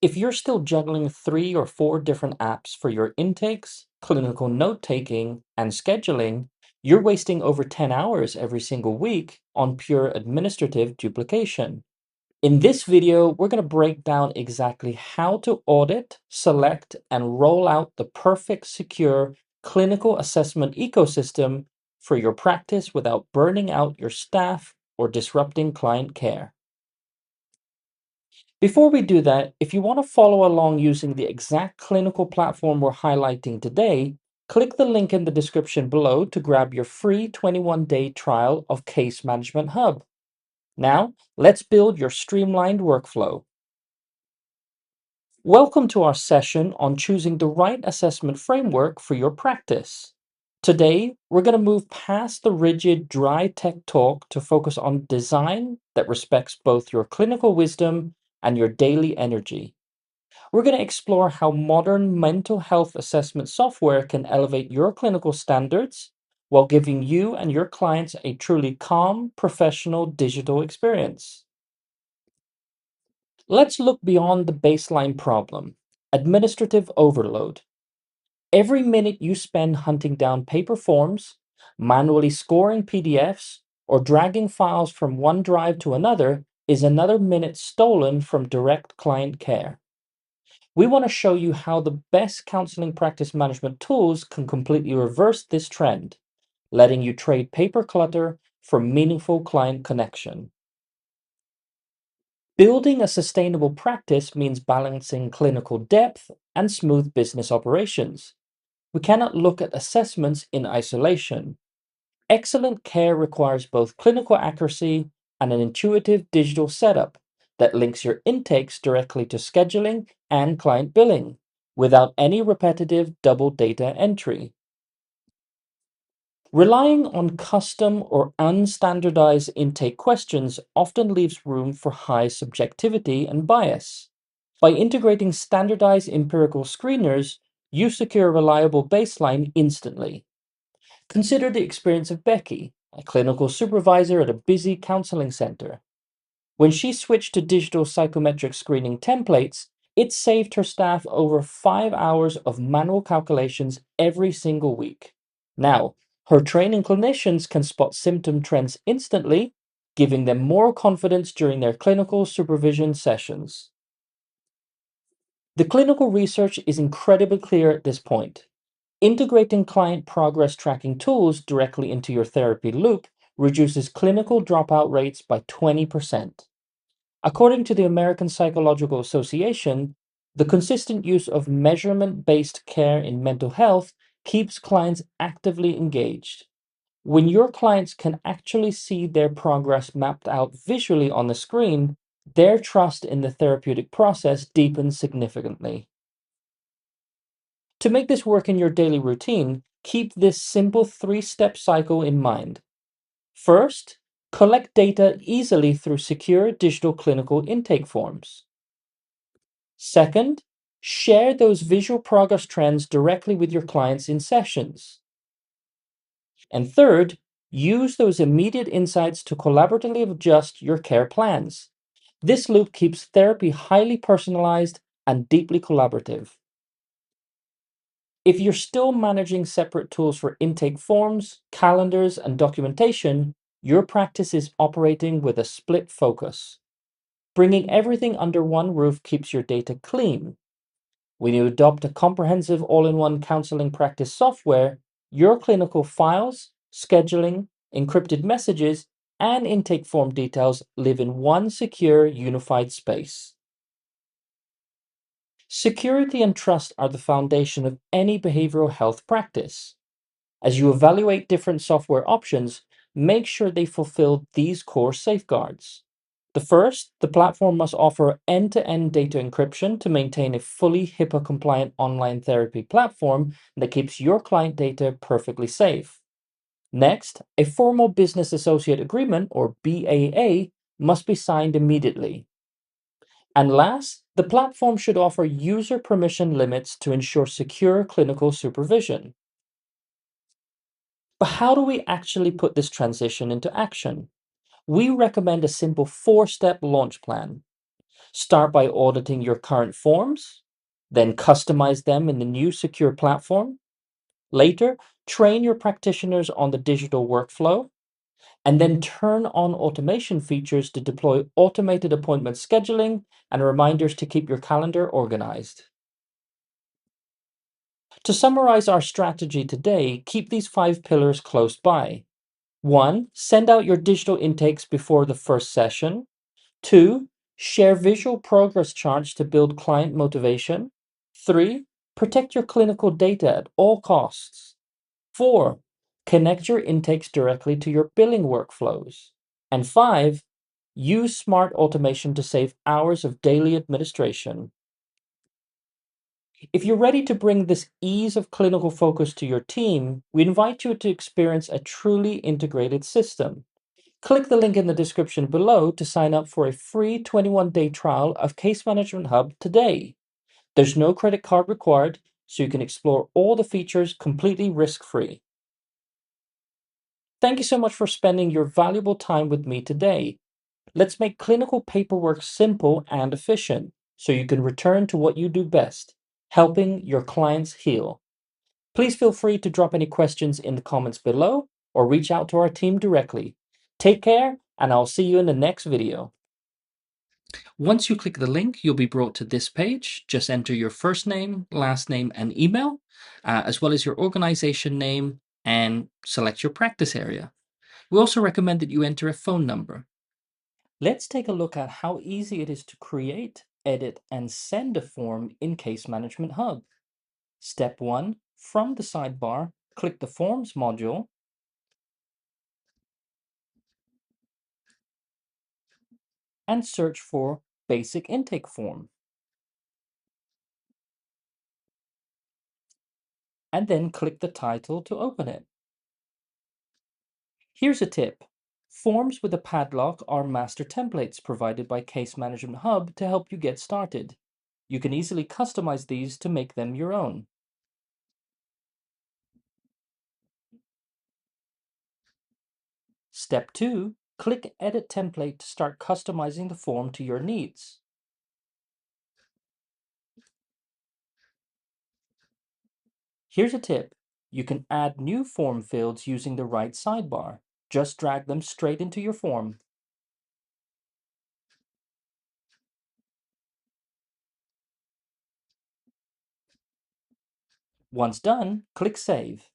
If you're still juggling 3 or 4 different apps for your intakes, clinical note taking, and scheduling, you're wasting over 10 hours every single week on pure administrative duplication. In this video, we're going to break down exactly how to audit, select, and roll out the perfect secure clinical assessment ecosystem for your practice without burning out your staff or disrupting client care. Before we do that, if you want to follow along using the exact clinical platform we're highlighting today, click the link in the description below to grab your free 21-day trial of Case Management Hub. Now, let's build your streamlined workflow. Welcome to our session on choosing the right assessment framework for your practice. Today, we're going to move past the rigid, dry tech talk to focus on design that respects both your clinical wisdom and your daily energy. We're going to explore how modern mental health assessment software can elevate your clinical standards while giving you and your clients a truly calm, professional digital experience. Let's look beyond the baseline problem: administrative overload. Every minute you spend hunting down paper forms, manually scoring PDFs, or dragging files from one drive to another is another minute stolen from direct client care. We want to show you how the best counseling practice management tools can completely reverse this trend, letting you trade paper clutter for meaningful client connection. Building a sustainable practice means balancing clinical depth and smooth business operations. We cannot look at assessments in isolation. Excellent care requires both clinical accuracy and an intuitive digital setup that links your intakes directly to scheduling and client billing without any repetitive double data entry. Relying on custom or unstandardized intake questions often leaves room for high subjectivity and bias. By integrating standardized empirical screeners, you secure a reliable baseline instantly. Consider the experience of Becky, a clinical supervisor at a busy counseling center. When she switched to digital psychometric screening templates, it saved her staff over 5 hours of manual calculations every single week. Now, her training clinicians can spot symptom trends instantly, giving them more confidence during their clinical supervision sessions. The clinical research is incredibly clear at this point. Integrating client progress tracking tools directly into your therapy loop reduces clinical dropout rates by 20%. According to the American Psychological Association, the consistent use of measurement-based care in mental health keeps clients actively engaged. When your clients can actually see their progress mapped out visually on the screen, their trust in the therapeutic process deepens significantly. To make this work in your daily routine, keep this simple 3-step cycle in mind. First, collect data easily through secure digital clinical intake forms. Second, share those visual progress trends directly with your clients in sessions. And third, use those immediate insights to collaboratively adjust your care plans. This loop keeps therapy highly personalized and deeply collaborative. If you're still managing separate tools for intake forms, calendars, and documentation, your practice is operating with a split focus. Bringing everything under one roof keeps your data clean. When you adopt a comprehensive all-in-one counseling practice software, your clinical files, scheduling, encrypted messages, and intake form details live in one secure, unified space. Security and trust are the foundation of any behavioral health practice. As you evaluate different software options, make sure they fulfill these core safeguards. The first, the platform must offer end-to-end data encryption to maintain a fully HIPAA-compliant online therapy platform that keeps your client data perfectly safe. Next, a formal business associate agreement, or BAA, must be signed immediately. And last, the platform should offer user permission limits to ensure secure clinical supervision. But how do we actually put this transition into action? We recommend a simple 4-step launch plan. Start by auditing your current forms, then customize them in the new secure platform. Later, train your practitioners on the digital workflow, and then turn on automation features to deploy automated appointment scheduling and reminders to keep your calendar organized. To summarize our strategy today, keep these 5 pillars close by. 1. Send out your digital intakes before the first session. 2. Share visual progress charts to build client motivation. 3. Protect your clinical data at all costs. 4. Connect your intakes directly to your billing workflows. And 5. Use smart automation to save hours of daily administration. If you're ready to bring this ease of clinical focus to your team, we invite you to experience a truly integrated system. Click the link in the description below to sign up for a free 21-day trial of Case Management Hub today. There's no credit card required, so you can explore all the features completely risk-free. Thank you so much for spending your valuable time with me today. Let's make clinical paperwork simple and efficient so you can return to what you do best, helping your clients heal. Please feel free to drop any questions in the comments below or reach out to our team directly. Take care, and I'll see you in the next video. Once you click the link, you'll be brought to this page. Just enter your first name, last name, and email, as well as your organization name, and select your practice area. We also recommend that you enter a phone number. Let's take a look at how easy it is to create, edit, and send a form in Case Management Hub. Step 1. From the sidebar, click the Forms module and search for Basic Intake Form, and then click the title to open it. Here's a tip. Forms with a padlock are master templates provided by Case Management Hub to help you get started. You can easily customize these to make them your own. Step 2. Click Edit Template to start customizing the form to your needs. Here's a tip. You can add new form fields using the right sidebar. Just drag them straight into your form. Once done, click Save.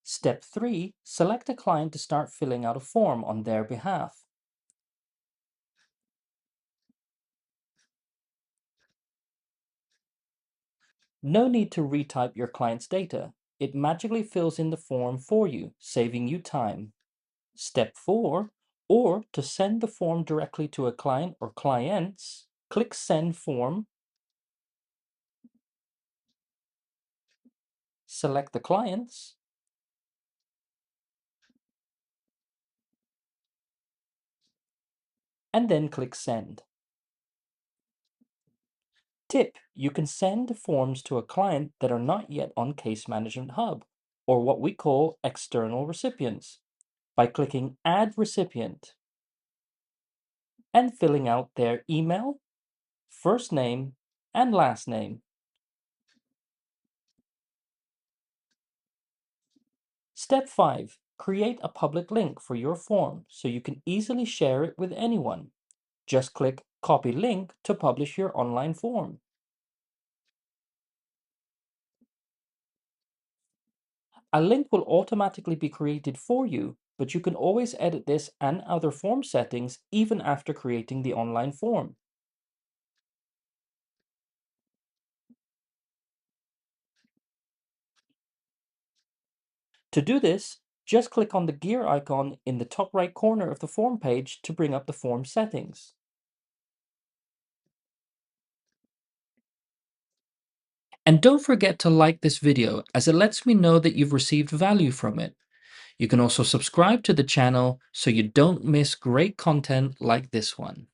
Step 3. Select a client to start filling out a form on their behalf. No need to retype your client's data. It magically fills in the form for you, saving you time. Step 4. Or to send the form directly to a client or clients, click Send Form. Select the clients. And then click Send. Tip: you can send forms to a client that are not yet on Case Management Hub, or what we call external recipients, by clicking Add Recipient and filling out their email, first name, and last name. Step 5. Create a public link for your form so you can easily share it with anyone. Just click Copy Link to publish your online form. A link will automatically be created for you, but you can always edit this and other form settings even after creating the online form. To do this, just click on the gear icon in the top right corner of the form page to bring up the form settings. And don't forget to like this video, as it lets me know that you've received value from it. You can also subscribe to the channel so you don't miss great content like this one.